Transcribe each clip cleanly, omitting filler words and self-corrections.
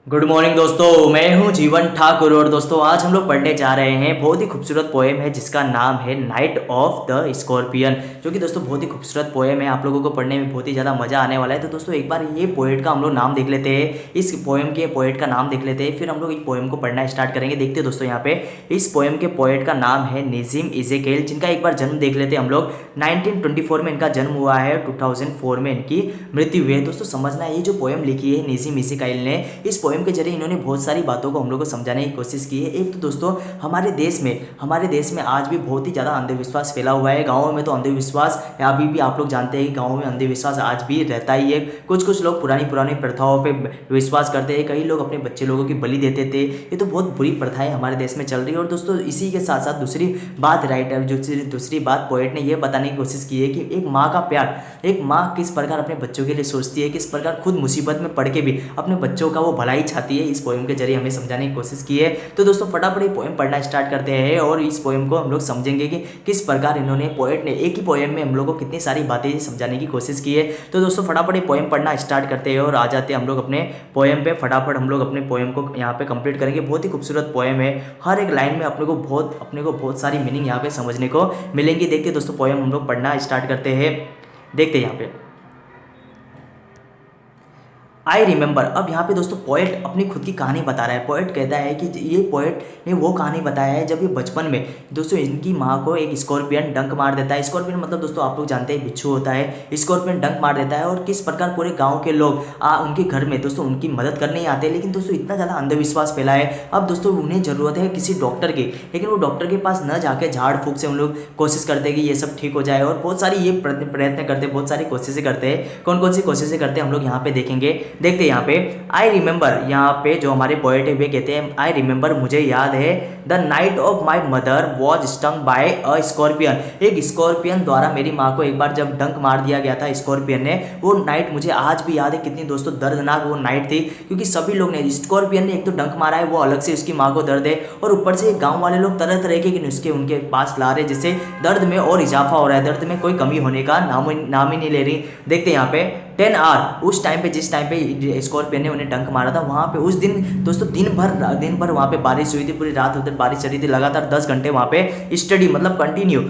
Good morning दोस्तों, मैं हूं जीवन ठाकुर और दोस्तों आज हम लोग पढ़ने जा रहे हैं। बहुत ही खूबसूरत पोएम है जिसका नाम है नाइट ऑफ द स्कॉर्पियन, जो कि दोस्तों बहुत ही खूबसूरत पोएम है। आप लोगों को पढ़ने में बहुत ही ज़्यादा मज़ा आने वाला है। तो दोस्तों एक बार ये पोएट का हम लोग नाम देख लेते हैं, इस पोएम के पोएट का नाम देख लेते हैं, फिर हम लोग इस पोएम को पढ़ना स्टार्ट करेंगे। देखते हैं दोस्तों यहाँ पे इस पोएम के पोएट का नाम है नज़ीम इज़ेकेल, जिनका एक बार जन्म देख लेते हैं हम लोग। 1924 में इनका जन्म हुआ है, 2004 में इनकी मृत्यु हुई है। दोस्तों समझना, ये जो पोएम लिखी है नज़ीम इज़ेकेल ने, इस पोएम के जरिए इन्होंने बहुत सारी बातों को हम लोग को समझाने की कोशिश की है। एक तो दोस्तों हमारे देश में आज भी बहुत ही ज़्यादा अंधविश्वास फैला हुआ है। गाँवों में तो अंधविश्वास अभी भी आप लोग जानते हैं कि गाँवों में अंधविश्वास आज भी रहता ही है। कुछ लोग पुरानी पुरानी प्रथाओं पे विश्वास करते हैं, कई लोग अपने बच्चे लोगों की बलि देते थे। ये तो बहुत बुरी प्रथाएं हमारे देश में चल रही है। और दोस्तों इसी के साथ साथ दूसरी बात राइटर दूसरी बात पोएट ने यह बताने की कोशिश की है कि एक माँ का प्यार, एक माँ किस प्रकार अपने बच्चों के लिए सोचती है, किस प्रकार खुद मुसीबत में पड़ के भी अपने बच्चों का वो भलाई चाहती है। इस पोएम के जरिए हमें समझाने की कोशिश की है। तो दोस्तों फटाफट ये पोएम पढ़ना स्टार्ट करते हैं और इस पोएम को हम लोग समझेंगे कि किस प्रकार इन्होंने पोएट ने एक ही पोएम में हम लोग को कितनी सारी बातें समझाने की कोशिश की है। तो दोस्तों फटाफट ये पोएम पढ़ना स्टार्ट करते हैं और आ जाते हैं हम लोग अपने पोएम पे। फटाफट हम लोग अपने पोएम को यहाँ पे कंप्लीट करेंगे। बहुत ही खूबसूरत पोएम है, हर एक लाइन में अपने को बहुत सारी मीनिंग यहाँ पे समझने को मिलेंगी। देखते दोस्तों पोएम हम लोग पढ़ना स्टार्ट करते हैं। देखते यहाँ पे आई रिमेंबर। अब यहाँ पे दोस्तों पोएट अपनी खुद की कहानी बता रहा है। पोएट कहता है कि ये पोएट ने वो कहानी बताया है जब ये बचपन में दोस्तों इनकी माँ को एक स्कॉर्पियन डंक मार देता है। स्कॉर्पियन मतलब दोस्तों आप लोग जानते हैं बिच्छू होता है। स्कॉर्पियन डंक मार देता है और किस प्रकार पूरे गाँव के लोग उनके घर में दोस्तों उनकी मदद करने ही आते हैं। लेकिन दोस्तों इतना ज़्यादा अंधविश्वास फैला है। अब दोस्तों उन्हें ज़रूरत है किसी डॉक्टर की, लेकिन वो डॉक्टर के पास न जाके झाड़ फूक से उन लोग कोशिश करते हैं कि ये सब ठीक हो जाए। और बहुत सारी ये प्रयत्न करते हैं, बहुत सारी कोशिशें करते हैं। कौन कौन सी कोशिशें करते हैं हम लोग यहाँ पे देखेंगे। देखते हैं यहाँ पे आई रिमेंबर। यहाँ पे जो हमारे पोएट है वे कहते हैं आई रिमेंबर, मुझे याद है, the night of my mother was stung by a scorpion. एक स्कॉर्पियन द्वारा मेरी माँ को एक बार जब डंक मार दिया गया था स्कॉर्पियन ने, वो नाइट मुझे आज भी याद है। कितनी दोस्तों दर्दनाक वो नाइट थी, क्योंकि सभी लोग ने, स्कॉर्पियन ने एक तो डंक मारा है, वो अलग से उसकी माँ को दर्द है, और ऊपर से गाँव वाले लोग तरह तरह के नुस्खे उनके पास ला रहे, जिससे दर्द में और इजाफा हो रहा है, दर्द में कोई कमी होने का नाम ही नहीं ले रही। देखते हैं यहाँ पे 10 आवर, उस टाइम पे जिस टाइम पे स्कॉर्पियन ने उन्हें डंक मारा था, वहाँ पे उस दिन दोस्तों दिन भर वहाँ पे बारिश हुई थी, पूरी रात उधर बारिश चली थी, लगातार 10 घंटे वहाँ पे स्टडी, मतलब कंटिन्यू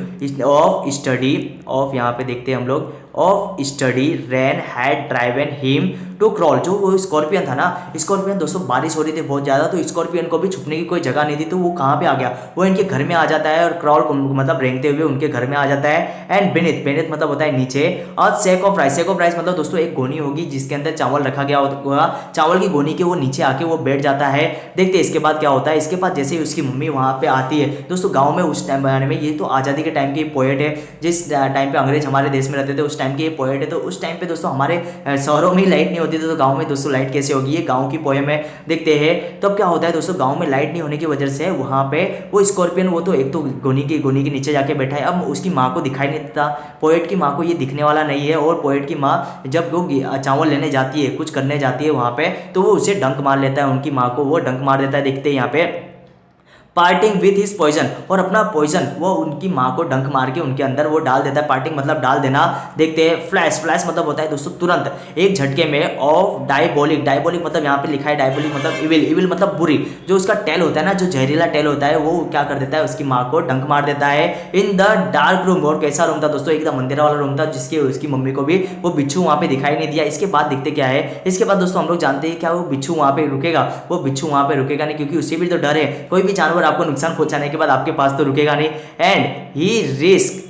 ऑफ स्टडी ऑफ, यहाँ पे देखते हैं हम लोग, of steady rain had driven him to crawl. जो वो स्कॉर्पियन था ना, स्कॉर्पियन दोस्तों बारिश हो रही थी बहुत ज़्यादा, तो स्कॉर्पियन को भी छुपने की कोई जगह नहीं थी, तो वो कहाँ पे आ गया, वो इनके घर में आ जाता है और क्रॉल मतलब रेंगते हुए उनके घर में आ जाता है। एंड बेनेथ मतलब होता है नीचे, और सेक ऑफ राइस मतलब दोस्तों एक गोनी होगी जिसके अंदर चावल रखा गया होगा, चावल की गोनी के वो नीचे आके वो बैठ जाता है। देखते हैं इसके बाद क्या होता है। इसके बाद जैसे ही उसकी मम्मी वहाँ पे आती है दोस्तों, गाँव में उस टाइम बनाने में, ये तो आज़ादी के टाइम की पोएट है, जिस टाइम पे अंग्रेज हमारे देश में रहते थे उस टाइम की ये पोएट है। तो उस टाइम पे दोस्तों हमारे शहरों में लाइट नहीं होती थी, तो गाँव में दोस्तों लाइट कैसे होगी, ये गाँव की पोएम है। देखते हैं तो अब क्या होता है दोस्तों, गाँव में लाइट नहीं होने की वजह से वहाँ पे वो स्कॉर्पियन, वो तो एक तो गोनी के नीचे जाके बैठा है, अब उसकी माँ को दिखाई नहीं देता, पोएट की माँ को ये दिखने वाला नहीं है। और पोएट की माँ जब वो चावल लेने जाती है, कुछ करने जाती है वहाँ पे, तो वो उसे डंक मार लेता है, उनकी माँ को वो डंक मार देता है। देखते हैं यहाँ पे पार्टिंग विथ हिज पॉइजन, और अपना पॉइजन वो उनकी माँ को डंक मार के उनके अंदर वो डाल देता है। पार्टिंग मतलब डाल देना। देखते हैं फ्लैश मतलब होता है दोस्तों तुरंत, एक झटके में, ऑफ डायबोलिक मतलब यहाँ पे लिखा है डायबोलिक मतलब इविल मतलब बुरी, जो उसका टेल होता है ना, जो जहरीला टेल होता है, वो क्या कर देता है, उसकी माँ को डंक मार देता है। इन द डार्क रूम, और कैसा रूम था दोस्तों, एकदम अंधेरा वाला रूम था, जिसके उसकी मम्मी को भी वो बिच्छू वहाँ पे दिखाई नहीं दिया। इसके बाद देखते क्या है, इसके बाद दोस्तों हम लोग जानते हैं क्या वो बिच्छू वहाँ पे रुकेगा, वो बिच्छू वहाँ पे रुकेगा नहीं, क्योंकि उसे भी तो डर है, कोई भी जानवर आपको नुकसान पहुंचाने के बाद आपके पास तो रुकेगा नहीं। And he risk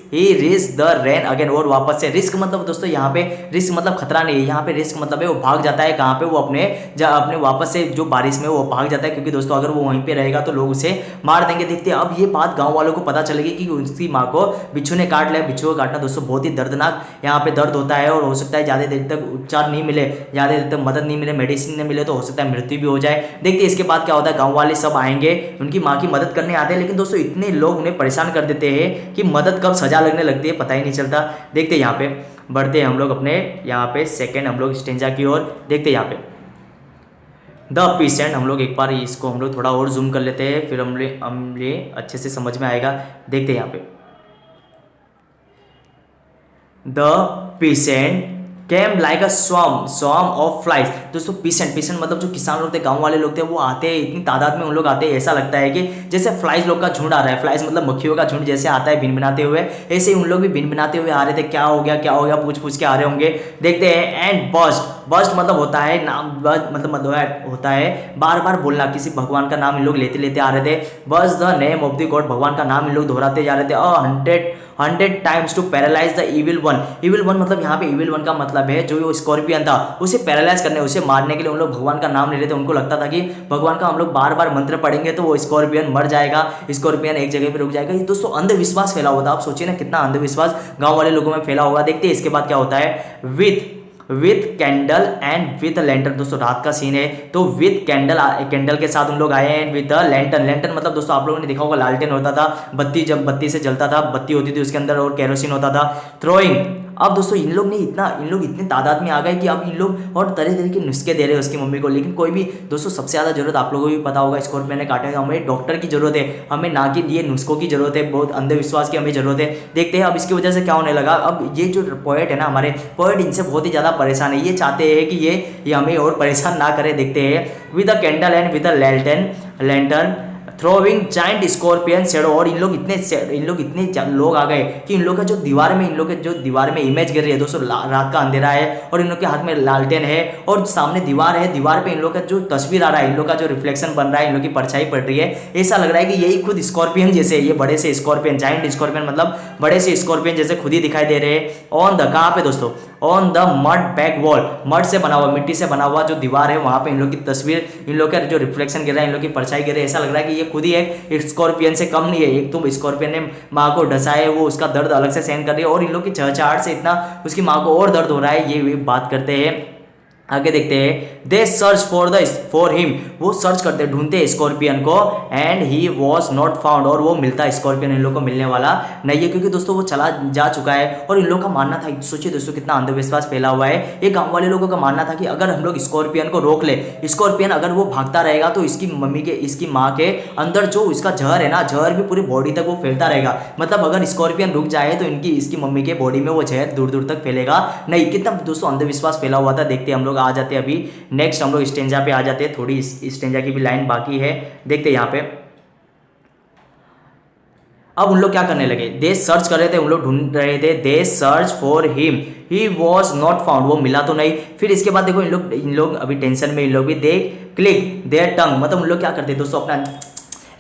the rain again, और वापस से, रिस्क मतलब दोस्तों यहाँ पे रिस्क मतलब खतरा नहीं है, यहाँ पे रिस्क मतलब है वो भाग जाता है। कहाँ पे, वो अपने वापस से जो बारिश में वो भाग जाता है, क्योंकि दोस्तों अगर वो वहीं पे रहेगा तो लोग उसे मार देंगे। देखते हैं अब ये बात गांव वालों को पता चलेगी कि उसकी माँ को बिच्छू ने काट लिया। बिच्छू को काटना दोस्तों बहुत ही दर्दनाक यहाँ पे दर्द होता है, और हो सकता है ज़्यादा देर तक उपचार नहीं मिले, ज़्यादा देर तक मदद नहीं मिले, मेडिसिन नहीं मिले, तो हो सकता है मृत्यु भी हो जाए। देखते हैं इसके बाद क्या होता है। गाँव वाले सब आएंगे, उनकी माँ की मदद करने आते हैं, लेकिन दोस्तों इतने लोग उन्हें परेशान कर देते हैं कि मदद कब सजा लगने लगती है पता ही नहीं चलता। देखते हैं यहाँ पे, बढ़ते हैं हम लोग अपने यहाँ पे सेकंड हम लोग स्टेंजा की ओर। देखते हैं यहाँ पे द पीसेंट, हम लोग एक बार इसको हम लोग थोड़ा और जूम कर लेते हैं, फिर हम ये अच्छे से समझ में आएगा। देखते हैं यहाँ पे the pheasant came like a swarm of flies. दोस्तों पीसेंट मतलब जो किसान लोग थे, गांव वाले लोग थे, वो आते हैं इतनी तादाद में, उन लोग आते हैं, ऐसा लगता है कि जैसे फ्लाइज लोग का झुंड आ रहा है। फ्लाइज मतलब मक्खियों का झुंड जैसे आता है भिनभिनाते हुए, ऐसे ही उन लोग भी भिनभिनाते हुए आ रहे थे। क्या हो गया पूछ के आ रहे होंगे। देखते हैं एंड बस्ट मतलब होता है नाम, मतलब होता है बार बार बोलना, किसी भगवान का नाम इन लोग लेते लेते आ रहे थे। बस the name of the God, भगवान का नाम इन लोग दोहराते जा रहे थे 100 times to paralyse the evil one मतलब यहाँ पे इविल वन का मतलब है जो स्कॉर्पियन था, उसे पैरालाइज करने, उसे मारने के लिए उन लोग भगवान का नाम ले रहे थे। उनको लगता था कि भगवान का हम लोग बार बार मंत्र पढ़ेंगे तो वो स्कॉर्पियन मर जाएगा, स्कॉर्पियन एक जगह पे रुक जाएगा। ये दोस्तों अंधविश्वास फैला हुआ था। आप सोचिए ना कितना अंधविश्वास गांव वाले लोगों में फैला होगा। देखते हैं इसके बाद क्या होता है। With candle and with lantern, दोस्तों रात का सीन है तो विथ कैंडल के साथ उन लोग आए हैं। विद लैंटर्न मतलब दोस्तों आप लोगों ने देखा होगा लालटेन होता था, बत्ती जब बत्ती से जलता था, बत्ती होती थी उसके अंदर और केरोसिन होता था। थ्रोइंग, अब दोस्तों इन लोग इतने तादाद में आ गए कि अब इन लोग और तरह तरह के नुस्खे दे रहे हैं उसकी मम्मी को। लेकिन कोई भी दोस्तों सबसे ज़्यादा जरूरत आप लोगों को भी पता होगा, स्कॉर्पियन ने काटा है, हमें डॉक्टर की जरूरत है, हमें ना कि ये नुस्खों की जरूरत है, बहुत अंधविश्वास की हमें जरूरत है। देखते हैं अब इसकी वजह से क्या होने लगा। अब ये जो पोएट है ना, हमारे पोएट इनसे बहुत ही ज़्यादा परेशान है। ये चाहते हैं कि ये हमें और परेशान ना करे। देखते हैं with a candle and with a lantern throwing giant scorpion shadow, और इन लोग इतने लोग आ गए कि इन लोग का जो दीवार में इमेज गिर रही है दोस्तों, रात का अंधेरा है और इन लोग के हाथ में लालटेन है और सामने दीवार है, दीवार पे इन लोग का जो तस्वीर आ रहा है, इन लोग का जो रिफ्लेक्शन बन रहा है, इन लोग की परछाई पड़ रही है। ऐसा लग रहा है कि यही खुद स्कॉर्पियन जैसे, ये बड़े से स्कॉर्पियन, जाइंट स्कॉर्पियन मतलब बड़े से स्कॉर्पियन जैसे खुद ही दिखाई दे रहे हैं। ऑन द, कहाँ पे दोस्तों, on the mud back wall, mud से बना हुआ, मिट्टी से बना हुआ जो दीवार है, वहां पे इन लोग की तस्वीर, इन लोग का जो रिफ्लेक्शन गिर रहा है, इन लोग की परछाई गिर रही है। ऐसा लग रहा है कि ये खुद ही एक स्कॉर्पियन से कम नहीं है। एक तो स्कॉर्पियन ने माँ को डसा है, वो उसका दर्द अलग से सहन कर रही है और इन लोग की चहचहाहट से इतना उसकी माँ को और दर्द हो रहा है। ये बात करते हैं। आगे देखते हैं। दे सर्च फॉर हिम, वो सर्च करते ढूंढते हैं स्कॉर्पियन को, and he was not found, और वो मिलता है स्कॉर्पियन इन लोग को मिलने वाला नहीं है, क्योंकि दोस्तों वो चला जा चुका है। और इन लोग का मानना था, सोचिए दोस्तों कितना अंधविश्वास फैला हुआ है। ये गांव वाले लोगों का मानना था कि अगर हम लोग स्कॉर्पियन को रोक ले, स्कॉर्पियन अगर वो भागता रहेगा तो इसकी माँ के अंदर जो इसका जहर है ना, जहर भी पूरी बॉडी तक वो फैलता रहेगा। मतलब अगर स्कॉर्पियन रुक जाए तो इसकी मम्मी के बॉडी में वो जहर दूर दूर तक फैलेगा नहीं। कितना दोस्तों अंधविश्वास फैला हुआ था। देखते हम लोग आ जाते हैं अभी नेक्स्ट, हम लोग स्टेंजा पे आ जाते हैं। थोड़ी स्टेंजा की भी लाइन बाकी है, देखते हैं यहाँ पे। अब उन लोग क्या करने लगे, दे सर्च कर रहे थे, उन लोग ढूंढ रहे थे। They search for him, he was not found, वो मिला तो नहीं। फिर इसके बाद देखो इन लोग अभी टेंशन में, इन लोग भी दे क्लिक देयर टंग, मतलब उन लोग क्या करते दोस्तों, अपना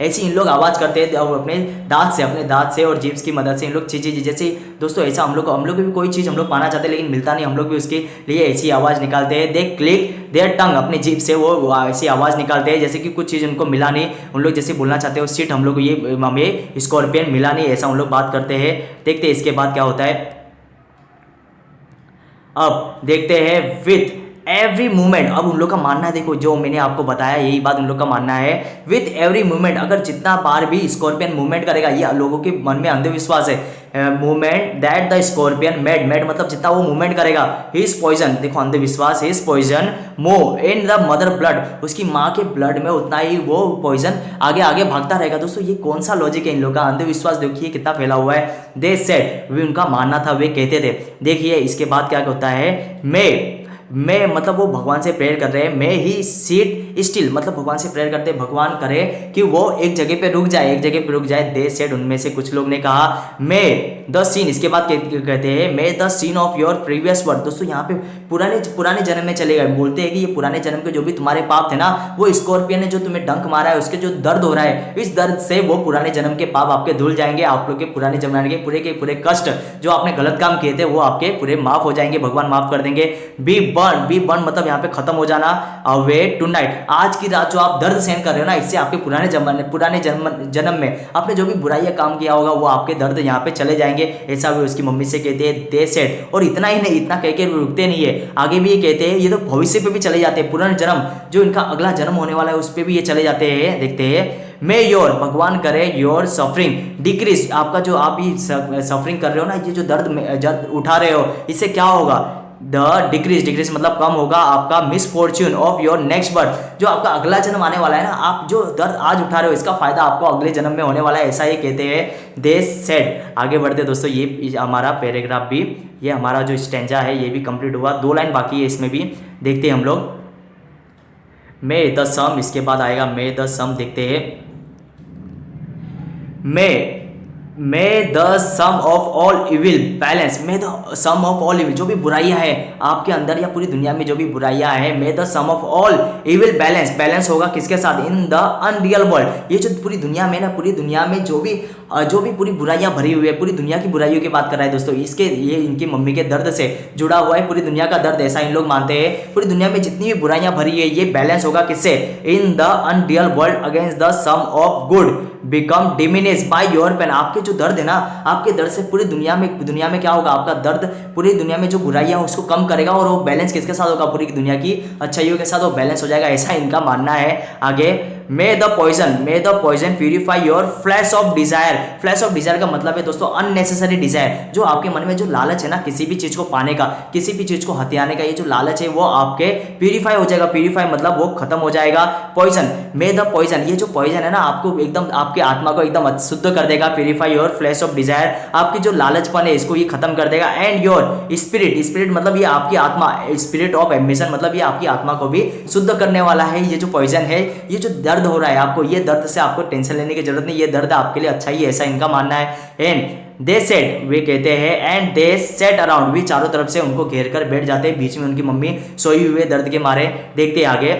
ऐसी इन लोग आवाज़ करते हैं अपने दांत से और जीभ्स की मदद से इन लोग चीज़ जैसे दोस्तों ऐसा हम लोग भी कोई चीज़ हम लोग पाना चाहते हैं लेकिन मिलता नहीं, हम लोग भी उसके लिए ऐसी आवाज़ निकालते हैं। दे क्लिक देयर टंग, अपनी जीभ से वो ऐसी आवाज़ निकालते हैं जैसे कि कुछ चीज़ उनको मिला नहीं। उन लोग जैसे बोलना चाहते हैं सीट हम लोग ये हमें स्कॉर्पियन मिला नहीं, ऐसा उन लोग बात करते हैं। देखते हैं इसके बाद क्या होता है। अब देखते हैं विथ एवरी मूवमेंट, अब उन लोग का मानना है, देखो जो मैंने आपको बताया यही बात उन लोग का मानना है। विथ एवरी मूवमेंट, अगर जितना बार भी स्कॉर्पियन मूवमेंट करेगा, ये लोगों के मन में अंधविश्वास है। Movement that the scorpion made मतलब जितना वो मूवमेंट करेगा, हिज पॉइजन, देखो अंधविश्वास, his poison move in the mother blood, उसकी माँ के ब्लड में उतना ही वो पॉइजन आगे आगे भागता रहेगा। दोस्तों ये कौन सा लॉजिक है इन लोग का, अंधविश्वास देखिए कितना फैला हुआ है। दे सेड, वे उनका मानना था, वे कहते थे। देखिए इसके बाद क्या होता है। मैं मतलब वो भगवान से प्रेयर कर रहे हैं। मैं ही सीट स्टिल, मतलब भगवान से प्रेयर करते भगवान करे कि वो एक जगह पे रुक जाए, दे सेड, उनमें से कुछ लोग ने कहा मैं द सीन, इसके बाद कहते हैं मैं the sin of your previous word. दोस्तों यहाँ पे पुराने जन्म में चले गए, बोलते हैं कि ये पुराने जन्म के जो भी तुम्हारे पाप थे ना, वो स्कॉर्पियन ने जो तुम्हें डंक मारा है उसके जो दर्द हो रहा है, इस दर्द से वो पुराने जन्म के पाप आपके धुल जाएंगे। आप लोग के पुराने जमाने के पूरे कष्ट जो आपने गलत काम किए थे वो आपके पूरे माफ हो जाएंगे, भगवान माफ कर देंगे। बी बर्न मतलब यहाँ पे खत्म हो जाना। अवे टू नाइट, आज की रात जो आप दर्द सहन कर रहे हो ना, इससे आपके पुराने जन्म में आपने जो भी बुराइयां काम किया होगा वो आपके दर्द यहाँ पे चले जाएंगे। ऐसा भी उसकी मम्मी से कहते हैं। दे सेड, और इतना ही नहीं, इतना कह के रुकते नहीं है, आगे भी ये कहते हैं, ये तो भविष्य पे भी चले जाते हैं, पुराने जन्म जो इनका अगला जन्म होने वाला है उस पर भी ये चले जाते हैं। देखते हैं। मे योर, भगवान करे योर सफरिंग डिक्रीज, आपका जो आप ही सफरिंग कर रहे हो ना, ये जो दर्द उठा रहे हो, इससे क्या होगा, द डिक्रीज मतलब कम होगा आपका misfortune of your next birth, जो आपका अगला जन्म आने वाला है ना, आप जो दर्द आज उठा रहे हो इसका फायदा आपको अगले जन्म में होने वाला है, ऐसा ये कहते हैं दे सेड। आगे बढ़ते दोस्तों, ये हमारा पैराग्राफ भी, ये हमारा जो स्टेंजा है ये भी कंप्लीट हुआ, 2 लाइन बाकी है इसमें भी, देखते हैं हम लोग। मे द सम, इसके बाद आएगा मे द सम, देखते हैं। May the sum of all evil balance, may the sum of all evil, जो भी बुराइयां है आपके अंदर या पूरी दुनिया में जो भी बुराइयां हैं, may the sum of all evil balance होगा किसके साथ, इन द अनरियल वर्ल्ड। ये जो पूरी दुनिया में ना, पूरी दुनिया में जो भी पूरी बुराइयां भरी हुई है, पूरी दुनिया की बुराइयों की बात कर रहा है दोस्तों, इसके ये इनकी मम्मी के दर्द से जुड़ा हुआ है, पूरी दुनिया का दर्द, ऐसा इन लोग मानते हैं। पूरी दुनिया में जितनी भी बुराइयां भरी है ये बैलेंस होगा किससे, in the unreal world against the sum of good become diminish by your pain. आपके जो दर्द है ना, आपके दर्द से पूरी दुनिया में क्या होगा, आपका दर्द पूरी दुनिया में जो बुराइयां है उसको कम करेगा, और वो बैलेंस किसके साथ होगा, पूरी दुनिया की अच्छाइयों के साथ वो बैलेंस हो जाएगा, ऐसा इनका मानना है। आगे, may the poison purify your flesh of desire. Flesh of desire का मतलब है दोस्तों अननेसेसरी डिजायर, जो आपके मन में जो लालच है ना, किसी भी चीज को पाने का, किसी भी चीज को हथियाने का, ये जो लालच है वो आपके प्यूरिफाई हो जाएगा। प्यूरिफाई मतलब वो खत्म हो जाएगा। पॉइजन, मे द पॉइजन, ये जो पॉइजन है ना आपको एकदम आपके आत्मा को एकदम शुद्ध कर देगा। Purify your flesh of Dzire, आपकी जो लालचपन है इसको ये खत्म कर देगा। एंड योर स्पिरिट मतलब ये आपकी आत्मा, स्पिरिट ऑफ एम्बिशन मतलब ये आपकी आत्मा को भी शुद्ध करने वाला है। ये जो पॉइजन है, ये जो दर्द हो रहा है आपको, ये दर्द से आपको टेंशन लेने की जरूरत नहीं, ये दर्द आपके लिए अच्छा ही है, ऐसा इनका मानना है। एंड दे सेट, वे कहते हैं, एंड दे सेट अराउंड, वे चारों तरफ से उनको घेर कर बैठ जाते हैं, बीच में उनकी मम्मी सोई हुई है दर्द के मारे। देखते आगे,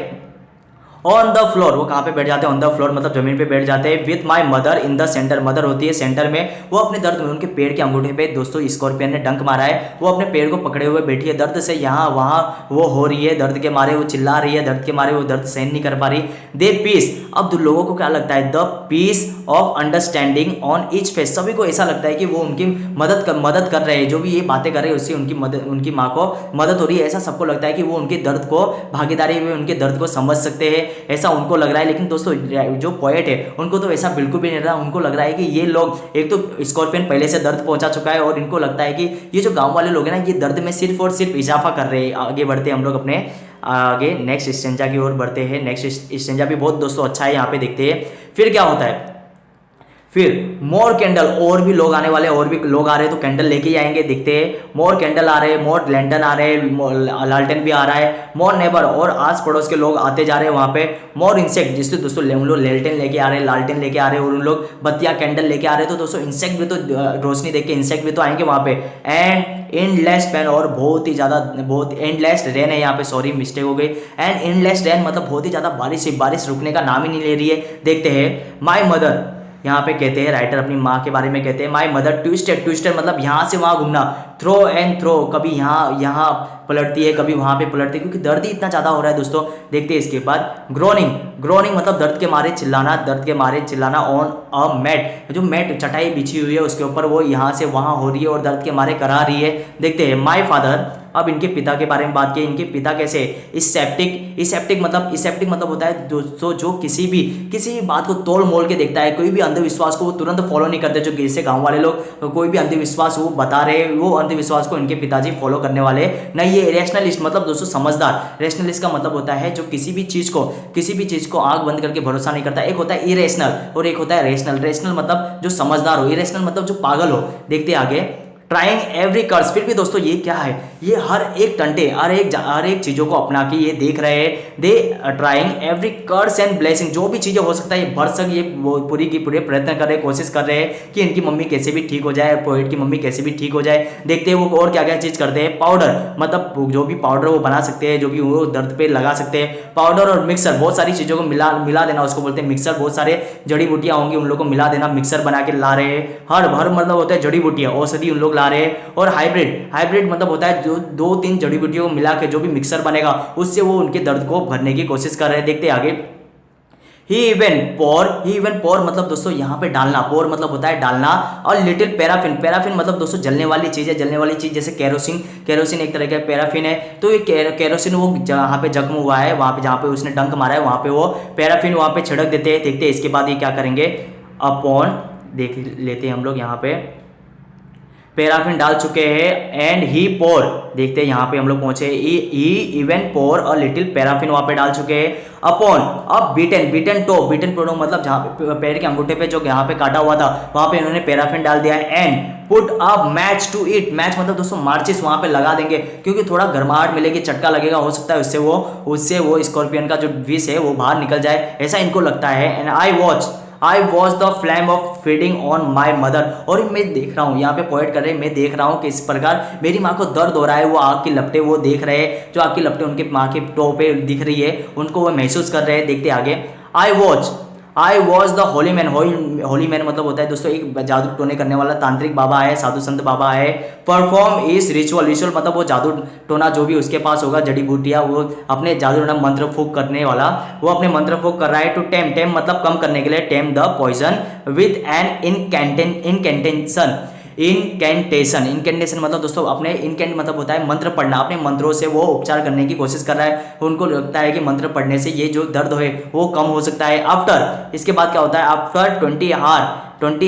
ऑन द फ्लोर, वो कहाँ पे बैठ जाते हैं, ऑन द फ्लोर मतलब जमीन पे बैठ जाते हैं। With my mother in the centre, mother होती है सेंटर में, वो अपने दर्द में उनके पेड़ के अंगूठे पे दोस्तों स्कॉर्पियन ने डंक मारा है, वो अपने पेड़ को पकड़े हुए बैठी है, दर्द से यहाँ वहाँ वो हो रही है, दर्द के मारे वो चिल्ला रही है, दर्द के मारे वो दर्द सहन नहीं कर पा रही। दे पीस, अब लोगों को क्या लगता है, the peace of understanding on each face, सभी को ऐसा लगता है कि वो उनकी मदद कर रहे हैं, जो भी ये बातें कर रहे हैं उससे उनकी माँ को मदद हो रही है, ऐसा सबको लगता है कि वो उनके दर्द को भागीदारी में उनके दर्द को समझ सकते हैं, ऐसा उनको लग रहा है। लेकिन दोस्तों जो पोएट है उनको तो ऐसा बिल्कुल भी नहीं रहा, उनको लग रहा है कि ये लोग, एक तो स्कॉर्पियन पहले से दर्द पहुंचा चुका है, और इनको लगता है कि ये जो गांव वाले लोग हैं ना, ये दर्द में सिर्फ और सिर्फ इजाफा कर रहे हैं। आगे बढ़ते हैं हम लोग अपने आगे नेक्स्ट स्टेंजा की ओर बढ़ते हैं। नेक्स्ट स्टेंजा भी बहुत दोस्तों अच्छा है, यहाँ पे देखते हैं फिर क्या होता है। फिर मोर कैंडल, और भी लोग आने वाले, और भी लोग आ रहे हैं तो कैंडल लेके ही आएंगे, देखते हैं। मोर कैंडल आ रहे हैं, मोर लैंटर्न आ रहे हैं, लालटेन भी आ रहा है। मोर नेबर, और आस पड़ोस के लोग आते जा रहे हैं वहाँ पे। मोर इंसेक्ट, जिससे दोस्तों उन लोग लालटेन लेके आ रहे हैं, लालटेन लेके आ रहे हैं, और उन लोग बत्तियाँ कैंडल लेके आ रहे हैं, तो दोस्तों इंसेक्ट भी तो रोशनी देख के इंसेक्ट भी तो आएंगे वहाँ पे। एंड एंडलेस पेन, और बहुत ही ज़्यादा, बहुत एंडलेस रेन है यहाँ पे, सॉरी मिस्टेक हो गई। एंड एंडलेस रेन मतलब बहुत ही ज़्यादा बारिश रुकने का नाम ही नहीं ले रही है। देखते हैं। माई मदर, यहाँ पे कहते हैं राइटर अपनी माँ के बारे में कहते हैं, माई मदर ट्विस्टेड मतलब यहाँ से वहाँ घूमना, थ्रो एंड थ्रो, कभी यहाँ पलटती है, कभी वहाँ पे पलटती है, क्योंकि दर्द ही इतना ज़्यादा हो रहा है दोस्तों। देखते हैं इसके बाद। ग्रोनिंग मतलब दर्द के मारे चिल्लाना ऑन अ मैट, जो मैट चटाई बिछी हुई है उसके ऊपर वो यहाँ से वहाँ हो रही है और दर्द के मारे करा रही है। देखते हैं। माई फादर, अब इनके पिता के बारे में बात की। इनके पिता कैसे, इसेप्टिक मतलब होता है दोस्तों जो किसी भी बात को तोड़ मोल के देखता है, कोई भी अंधविश्वास को वो तुरंत फॉलो नहीं करते। जो जैसे गांव वाले लोग कोई भी अंधविश्वास वो बता रहे, वो अंधविश्वास को इनके पिताजी फॉलो करने वाले नहीं। ये रेशनलिस्ट मतलब दोस्तों समझदार। रेशनलिस्ट का मतलब होता है जो किसी भी चीज को आंख बंद करके भरोसा नहीं करता। एक होता है इरेशनल और एक होता है रेशनल मतलब जो समझदार हो, इरेशनल मतलब जो पागल हो। देखते आगे। ट्राइंग एवरी कर्स, फिर भी दोस्तों ये क्या है, ये हर एक टंटे, हर एक चीजों को अपना के ये देख रहे हैं। They trying every curse and blessing, जो भी चीजें हो सकता है ये भरसक ये पूरी की पूरे प्रयत्न कर रहे हैं, कोशिश कर रहे हैं कि इनकी मम्मी कैसे भी ठीक हो जाए, पोएट की मम्मी कैसे भी ठीक हो जाए। देखते हैं वो और क्या क्या चीज करते हैं। पाउडर मतलब जो भी पाउडर वो बना सकते हैं, जो भी वो दर्द पे लगा सकते हैं। पाउडर और मिक्सर, बहुत सारी चीजों को मिला देना, उसको बोलते हैं मिक्सर। बहुत सारे जड़ी बूटियां होंगी, उन लोगों को मिला देना, मिक्सर बना के ला रहे हैं। हर मतलब होता है जड़ी बूटियां, औषधि उन लोग ला रहे हैं। और हाइब्रिड मतलब होता है जो 2-3 जड़ी बूटियों को मिला के जो भी मिक्सर बनेगा उससे वो उनके दर्द को भरने की कोशिश कर रहे हैं। देखते हैं आगे। ही इवन पोर मतलब दोस्तों यहाँ पे डालना, पोर मतलब होता है डालना। और लिटिल पैराफिन मतलब दोस्तों जलने वाली चीज है, जैसे केरोसिन एक तरह का पैराफिन है। तो ये केरोसिन वो जहाँ पे जख्म हुआ है, वहाँ पे जहाँ पे उसने डंक मारा है, वहाँ पे वो पैराफिन वहाँ पे छिड़क देते हैं। देखते हैं इसके बाद ये क्या करेंगे। अपॉन देख लेते हैं हम लोग यहाँ पे। पैराफिन डाल चुके हैं एंड ही पोर, देखते हैं यहाँ पे हम लोग पहुंचे, he even pour a little paraffin वहां पे डाल चुके हैं अपॉन अब बीटन टो मतलब जहाँ पे पैर के अंगूठे पे जो यहाँ पे काटा हुआ था वहां पे इन्होंने पैराफिन डाल दिया है and put a match to it, match मतलब दोस्तों मार्चिस वहां पे लगा देंगे क्योंकि थोड़ा गर्माहट मिलेगी, चटका लगेगा, हो सकता है उससे वो स्कॉर्पियन का जो विष है वो बाहर निकल जाए, ऐसा इनको लगता है। And I watch the flame of feeding on my mother, और मैं देख रहा हूँ, यहाँ पे पोएट कर रहे हैं, मैं देख रहा हूँ कि इस प्रकार मेरी माँ को दर्द हो रहा है, वो आग की लपटें वो देख रहे हैं, जो आग की लपटें उनके माँ के टो पे दिख रही है उनको वो महसूस कर रहे हैं। देखते आगे, I watch the Holi man, Holi man मतलब होता है दोस्तों एक जादू टोने करने वाला तांत्रिक बाबा है, साधु संत बाबा है। परफॉर्म इस रिचुअल मतलब वो जादू टोना जो भी उसके पास होगा, जड़ी बूटियाँ, वो अपने जादू टोना मंत्र फूक करने वाला, वो अपने मंत्र फूक कर रहा है। टू टेम मतलब कम करने के लिए, tame the poison with an incantation मतलब दोस्तों अपने इनकेंट मतलब होता है मंत्र पढ़ना, अपने मंत्रों से वो उपचार करने की कोशिश कर रहा है, उनको लगता है कि मंत्र पढ़ने से ये जो दर्द है वो कम हो सकता है। आफ्टर, इसके बाद क्या होता है, after 20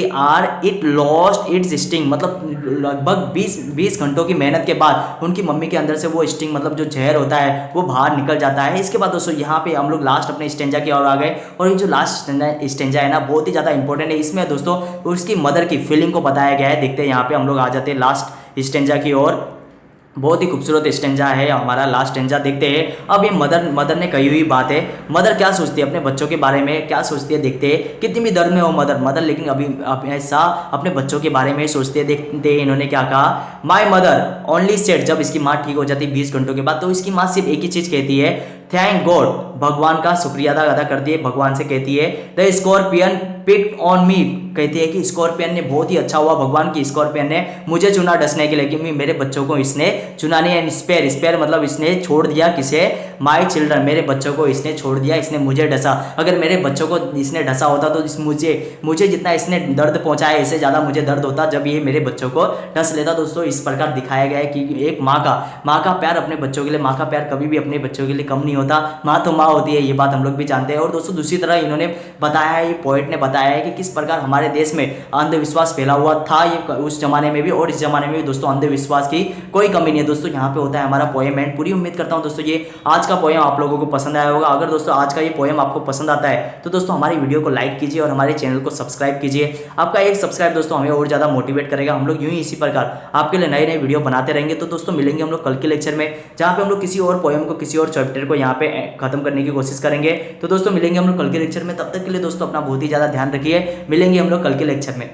hour it lost its sting, मतलब लगभग 20 घंटों की मेहनत के बाद उनकी मम्मी के अंदर से वो स्टिंग मतलब जो जहर होता है वो बाहर निकल जाता है। इसके बाद दोस्तों यहाँ पे हम लोग लास्ट अपने स्टेंजा की ओर आ गए, और ये जो लास्ट स्टेंजा है ना बहुत ही ज़्यादा इंपॉर्टेंट है, इसमें दोस्तों उसकी मदर की फीलिंग को बताया गया है। देखते हैं यहाँ पे हम लोग आ जाते हैं लास्ट स्टेंजा की ओर, बहुत ही खूबसूरत स्टेंजा है हमारा लास्ट स्टेंजा। देखते हैं अब ये मदर ने कही हुई बात है, मदर क्या सोचती है अपने बच्चों के बारे में, क्या सोचती है, देखते हैं कितनी भी दर्द में हो मदर लेकिन अभी ऐसा अपने बच्चों के बारे में सोचती है। देखते हैं इन्होंने क्या कहा, माई मदर ओनली सेड, जब इसकी माँ ठीक हो जाती है 20 घंटों के बाद, तो इसकी माँ सिर्फ एक ही चीज कहती है, थैंक गॉड, भगवान का शुक्रिया अदा करती है, भगवान से कहती है, the scorpion picked on me, कहती है कि स्कॉर्पियन ने, बहुत ही अच्छा हुआ भगवान की स्कॉर्पियन ने मुझे चुना डसने के लिए, कि मेरे बच्चों को इसने चुना नहीं है। स्पेयर मतलब इसने छोड़ दिया, किसे, माई चिल्ड्रन, मेरे बच्चों को इसने छोड़ दिया, इसने मुझे डसा, अगर मेरे बच्चों को इसने डसा होता तो मुझे जितना इसने दर्द पहुंचाया इससे ज़्यादा मुझे दर्द होता जब ये मेरे बच्चों को डस लेता। दोस्तों इस प्रकार दिखाया गया है कि एक माँ का प्यार अपने बच्चों के लिए, माँ का प्यार कभी भी अपने बच्चों के लिए कम नहीं होता, माँ तो माँ होती है, ये बात हम लोग भी जानते हैं। और दोस्तों दूसरी तरह इन्होंने बताया है, ये पोएट ने बताया है कि किस प्रकार हमारे देश में अंधविश्वास फैला हुआ था, ये उस जमाने में भी और इस जमाने में भी दोस्तों अंधविश्वास की कोई कमी नहीं है। दोस्तों यहाँ पे होता है हमारा पोएम एंड। पूरी उम्मीद करता हूँ दोस्तों ये आज का पोएम आप लोगों को पसंद आया होगा। अगर दोस्तों आज का ये पोएम आपको पसंद आता है तो दोस्तों हमारी वीडियो को लाइक कीजिए और हमारे चैनल को सब्सक्राइब कीजिए। आपका एक सब्सक्राइब दोस्तों हमें और ज़्यादा मोटिवेट करेगा, हम लोग यूं ही इसी प्रकार आपके लिए नए नए वीडियो बनाते रहेंगे। तो दोस्तों मिलेंगे हम लोग कल के लेक्चर में, जहाँ पे हम लोग किसी और पोएम को, किसी और चैप्टर को यहाँ पे खत्म करने की कोशिश करेंगे। तो दोस्तों मिलेंगे हम लोग कल के लेक्चर में, तब तक के लिए दोस्तों अपना बहुत ही ज़्यादा ध्यान रखिए, मिलेंगे हम लोग कल के लेक्चर में।